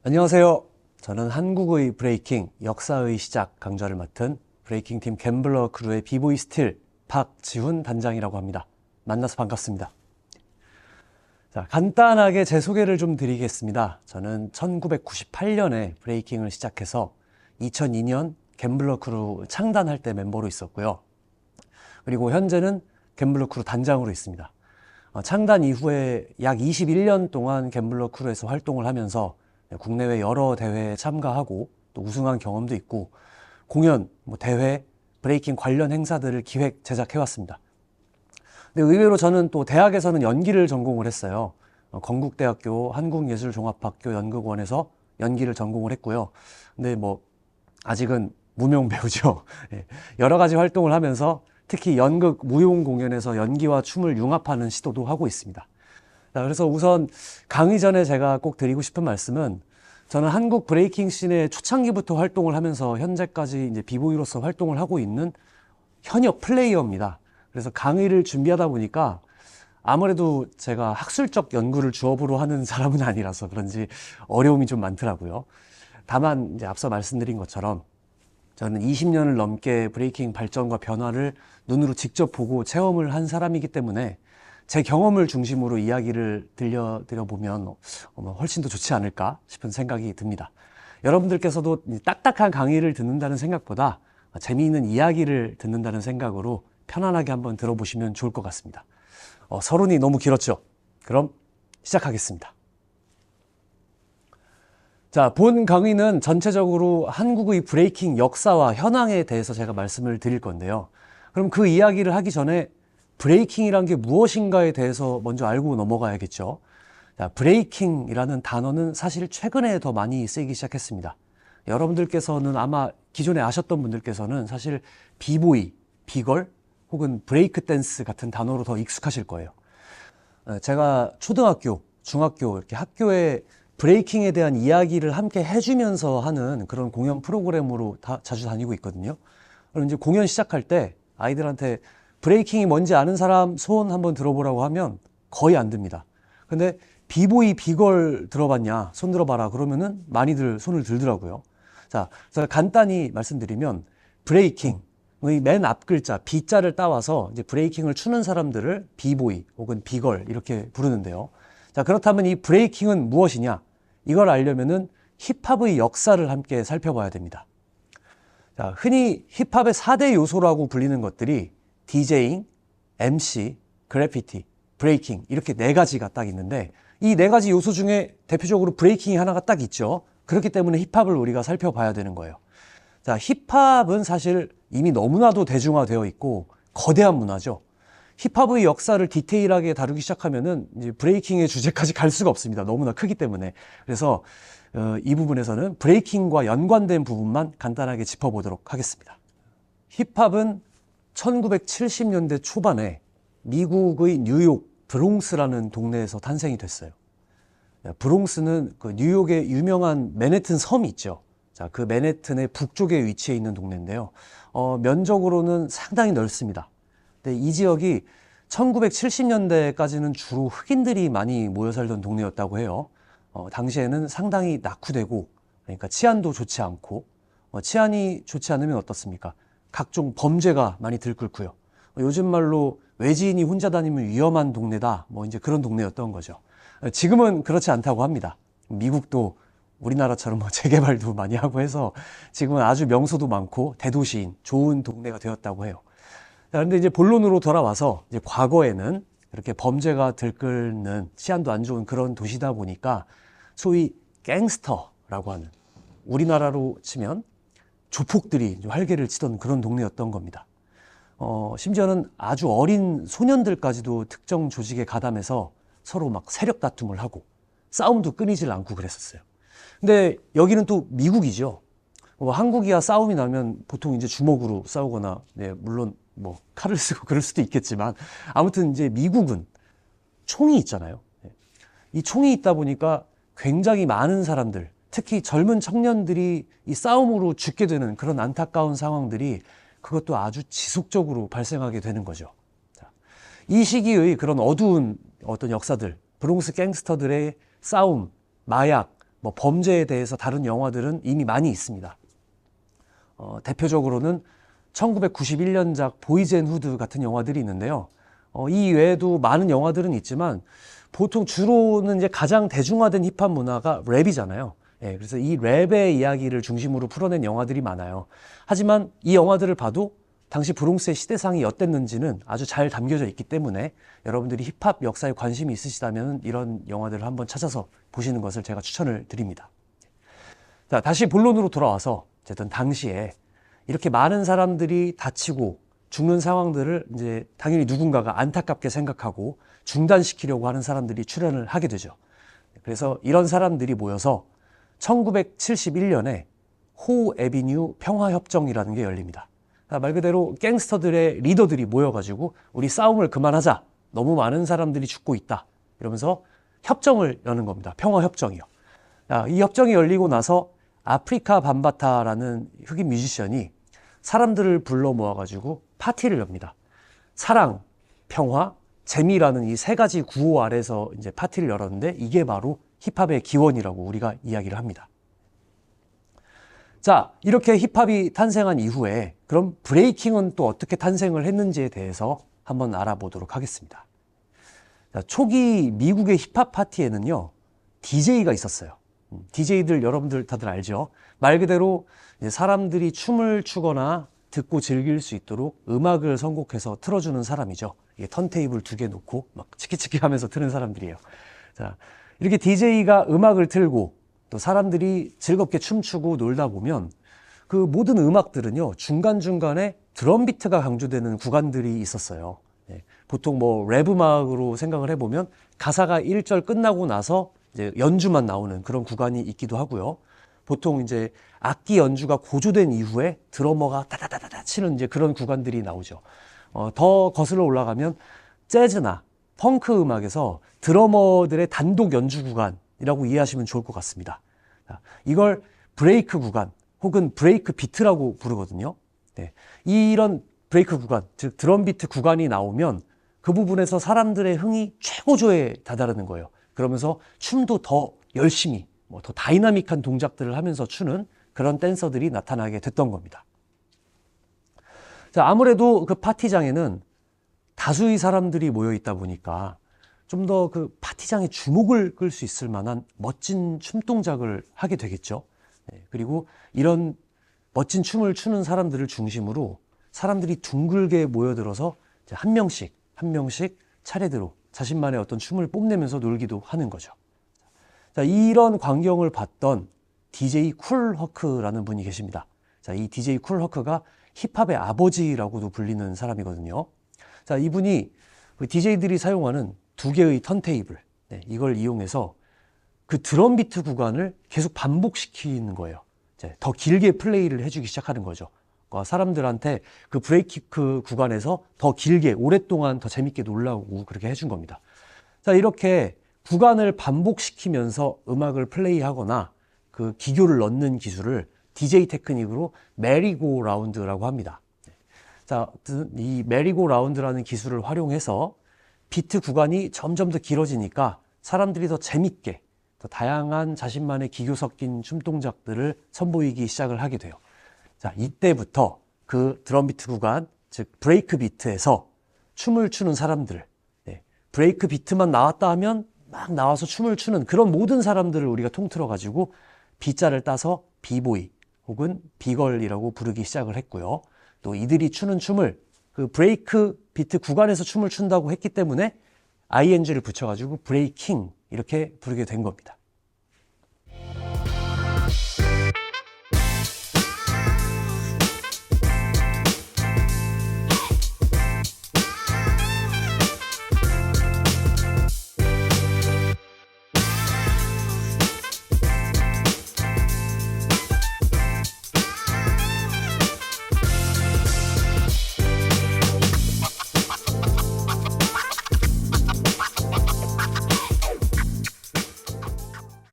안녕하세요. 저는 한국의 브레이킹, 역사의 시작 강좌를 맡은 브레이킹팀 갬블러 크루의 비보이 스틸 박지훈 단장이라고 합니다. 만나서 반갑습니다. 자, 간단하게 제 소개를 좀 드리겠습니다. 저는 1998년에 브레이킹을 시작해서 2002년 갬블러 크루 창단할 때 멤버로 있었고요. 그리고 현재는 갬블러 크루 단장으로 있습니다. 창단 이후에 약 21년 동안 갬블러 크루에서 활동을 하면서 국내외 여러 대회에 참가하고 또 우승한 경험도 있고 공연, 대회, 브레이킹 관련 행사들을 기획, 제작해왔습니다. 근데 의외로 저는 또 대학에서는 연기를 전공을 했어요. 건국대학교 한국예술종합학교 연극원에서 연기를 전공을 했고요. 근데 아직은 무명 배우죠. 여러 가지 활동을 하면서 특히 연극, 무용 공연에서 연기와 춤을 융합하는 시도도 하고 있습니다. 자, 그래서 우선 강의 전에 제가 꼭 드리고 싶은 말씀은 저는 한국 브레이킹 씬의 초창기부터 활동을 하면서 현재까지 이제 비보이로서 활동을 하고 있는 현역 플레이어입니다. 그래서 강의를 준비하다 보니까 아무래도 제가 학술적 연구를 주업으로 하는 사람은 아니라서 그런지 어려움이 좀 많더라고요. 다만 이제 앞서 말씀드린 것처럼 저는 20년을 넘게 브레이킹 발전과 변화를 눈으로 직접 보고 체험을 한 사람이기 때문에 제 경험을 중심으로 이야기를 들려드려보면 훨씬 더 좋지 않을까 싶은 생각이 듭니다. 여러분들께서도 딱딱한 강의를 듣는다는 생각보다 재미있는 이야기를 듣는다는 생각으로 편안하게 한번 들어보시면 좋을 것 같습니다. 서론이 너무 길었죠? 그럼 시작하겠습니다. 자, 본 강의는 전체적으로 한국의 브레이킹 역사와 현황에 대해서 제가 말씀을 드릴 건데요. 그럼 그 이야기를 하기 전에 브레이킹이란 게 무엇인가에 대해서 먼저 알고 넘어가야겠죠. 자, 브레이킹이라는 단어는 사실 최근에 더 많이 쓰이기 시작했습니다. 여러분들께서는 아마 기존에 아셨던 분들께서는 사실 비보이, 비걸 혹은 브레이크 댄스 같은 단어로 더 익숙하실 거예요. 제가 초등학교, 중학교 이렇게 학교에 브레이킹에 대한 이야기를 함께 해주면서 하는 그런 공연 프로그램으로 자주 다니고 있거든요. 그럼 이제 공연 시작할 때 아이들한테 브레이킹이 뭔지 아는 사람 손 한번 들어보라고 하면 거의 안 듭니다. 근데 비보이, 비걸 들어봤냐? 손 들어봐라. 그러면은 많이들 손을 들더라고요. 자, 제가 간단히 말씀드리면 브레이킹의 맨 앞 글자 B자를 따와서 이제 브레이킹을 추는 사람들을 비보이 혹은 비걸 이렇게 부르는데요. 자, 그렇다면 이 브레이킹은 무엇이냐? 이걸 알려면은 힙합의 역사를 함께 살펴봐야 됩니다. 자, 흔히 힙합의 4대 요소라고 불리는 것들이 디제잉, MC, 그래피티, 브레이킹 이렇게 4가지가 딱 있는데 이 4가지 요소 중에 대표적으로 브레이킹이 하나가 딱 있죠. 그렇기 때문에 힙합을 우리가 살펴봐야 되는 거예요. 자, 힙합은 사실 이미 너무나도 대중화되어 있고 거대한 문화죠. 힙합의 역사를 디테일하게 다루기 시작하면은 이제 브레이킹의 주제까지 갈 수가 없습니다. 너무나 크기 때문에. 그래서 이 부분에서는 브레이킹과 연관된 부분만 간단하게 짚어보도록 하겠습니다. 힙합은 1970년대 초반에 미국의 뉴욕 브롱스라는 동네에서 탄생이 됐어요. 브롱스는 그 뉴욕의 유명한 맨해튼 섬이 있죠. 자, 그 맨해튼의 북쪽에 위치해 있는 동네인데요. 면적으로는 상당히 넓습니다. 근데 이 지역이 1970년대까지는 주로 흑인들이 많이 모여 살던 동네였다고 해요. 당시에는 상당히 낙후되고, 그러니까 치안도 좋지 않고, 치안이 좋지 않으면 어떻습니까? 각종 범죄가 많이 들끓고요. 요즘 말로 외지인이 혼자 다니면 위험한 동네다. 이제 그런 동네였던 거죠. 지금은 그렇지 않다고 합니다. 미국도 우리나라처럼 재개발도 많이 하고 해서 지금은 아주 명소도 많고 대도시인 좋은 동네가 되었다고 해요. 자, 그런데 이제 본론으로 돌아와서 이제 과거에는 이렇게 범죄가 들끓는 치안도 안 좋은 그런 도시다 보니까 소위 갱스터라고 하는 우리나라로 치면 조폭들이 활개를 치던 그런 동네였던 겁니다. 심지어는 아주 어린 소년들까지도 특정 조직에 가담해서 서로 막 세력 다툼을 하고 싸움도 끊이질 않고 그랬었어요. 근데 여기는 또 미국이죠. 한국이야 싸움이 나면 보통 이제 주먹으로 싸우거나, 물론 칼을 쓰고 그럴 수도 있겠지만 아무튼 이제 미국은 총이 있잖아요. 이 총이 있다 보니까 굉장히 많은 사람들, 특히 젊은 청년들이 이 싸움으로 죽게 되는 그런 안타까운 상황들이 그것도 아주 지속적으로 발생하게 되는 거죠. 이 시기의 그런 어두운 어떤 역사들, 브롱스 갱스터들의 싸움, 마약, 뭐 범죄에 대해서 다룬 영화들은 이미 많이 있습니다. 대표적으로는 1991년작 보이즈 앤 후드 같은 영화들이 있는데요. 이 외에도 많은 영화들은 있지만 보통 주로는 이제 가장 대중화된 힙합 문화가 랩이잖아요. 예, 그래서 이 랩의 이야기를 중심으로 풀어낸 영화들이 많아요. 하지만 이 영화들을 봐도 당시 브롱스의 시대상이 어땠는지는 아주 잘 담겨져 있기 때문에 여러분들이 힙합 역사에 관심이 있으시다면 이런 영화들을 한번 찾아서 보시는 것을 제가 추천을 드립니다. 자, 다시 본론으로 돌아와서 어쨌든 당시에 이렇게 많은 사람들이 다치고 죽는 상황들을 이제 당연히 누군가가 안타깝게 생각하고 중단시키려고 하는 사람들이 출연을 하게 되죠. 그래서 이런 사람들이 모여서 1971년에 호 에비뉴 평화협정이라는 게 열립니다. 말 그대로 갱스터들의 리더들이 모여가지고 우리 싸움을 그만하자. 너무 많은 사람들이 죽고 있다. 이러면서 협정을 여는 겁니다. 평화협정이요. 이 협정이 열리고 나서 아프리카 밤바타라는 흑인 뮤지션이 사람들을 불러 모아가지고 파티를 엽니다. 사랑, 평화, 재미라는 이 세 가지 구호 아래서 이제 파티를 열었는데 이게 바로 힙합의 기원이라고 우리가 이야기를 합니다. 자, 이렇게 힙합이 탄생한 이후에 그럼 브레이킹은 또 어떻게 탄생을 했는지에 대해서 한번 알아보도록 하겠습니다. 자, 초기 미국의 힙합 파티에는요, DJ가 있었어요. DJ들 여러분들 다들 알죠? 말 그대로 이제 사람들이 춤을 추거나 듣고 즐길 수 있도록 음악을 선곡해서 틀어주는 사람이죠. 이게 턴테이블 2개 놓고 막 치키치키 하면서 트는 사람들이에요. 자, 이렇게 DJ가 음악을 틀고 또 사람들이 즐겁게 춤추고 놀다 보면 그 모든 음악들은요, 중간중간에 드럼 비트가 강조되는 구간들이 있었어요. 보통 뭐 랩 음악으로 생각을 해보면 가사가 1절 끝나고 나서 이제 연주만 나오는 그런 구간이 있기도 하고요. 보통 이제 악기 연주가 고조된 이후에 드러머가 다다다다다 치는 이제 그런 구간들이 나오죠. 더 거슬러 올라가면 재즈나 펑크 음악에서 드러머들의 단독 연주 구간이라고 이해하시면 좋을 것 같습니다. 이걸 브레이크 구간 혹은 브레이크 비트라고 부르거든요. 네. 이런 브레이크 구간, 즉 드럼 비트 구간이 나오면 그 부분에서 사람들의 흥이 최고조에 다다르는 거예요. 그러면서 춤도 더 열심히, 더 다이나믹한 동작들을 하면서 추는 그런 댄서들이 나타나게 됐던 겁니다. 자, 아무래도 그 파티장에는 다수의 사람들이 모여 있다 보니까 좀 더 그 파티장의 주목을 끌 수 있을 만한 멋진 춤 동작을 하게 되겠죠. 그리고 이런 멋진 춤을 추는 사람들을 중심으로 사람들이 둥글게 모여들어서 한 명씩 한 명씩 차례대로 자신만의 어떤 춤을 뽐내면서 놀기도 하는 거죠. 자, 이런 광경을 봤던 DJ 쿨 허크라는 분이 계십니다. 자, 이 DJ 쿨 허크가 힙합의 아버지라고도 불리는 사람이거든요. 자, 이분이 그 DJ들이 사용하는 2개의 턴테이블, 이걸 이용해서 그 드럼 비트 구간을 계속 반복시키는 거예요. 이제 더 길게 플레이를 해주기 시작하는 거죠. 사람들한테 그 브레이크 구간에서 더 길게 오랫동안 더 재밌게 놀라고 그렇게 해준 겁니다. 자, 이렇게 구간을 반복시키면서 음악을 플레이하거나 그 기교를 넣는 기술을 DJ 테크닉으로 메리고 라운드라고 합니다. 자, 이 메리고 라운드라는 기술을 활용해서 비트 구간이 점점 더 길어지니까 사람들이 더 재밌게 더 다양한 자신만의 기교 섞인 춤 동작들을 선보이기 시작을 하게 돼요. 자, 이때부터 그 드럼 비트 구간, 즉 브레이크 비트에서 춤을 추는 사람들, 브레이크 비트만 나왔다 하면 막 나와서 춤을 추는 그런 모든 사람들을 우리가 통틀어 가지고 B자를 따서 비보이 혹은 비걸이라고 부르기 시작을 했고요. 또 이들이 추는 춤을 그 브레이크 비트 구간에서 춤을 춘다고 했기 때문에 ing를 붙여가지고 브레이킹 이렇게 부르게 된 겁니다.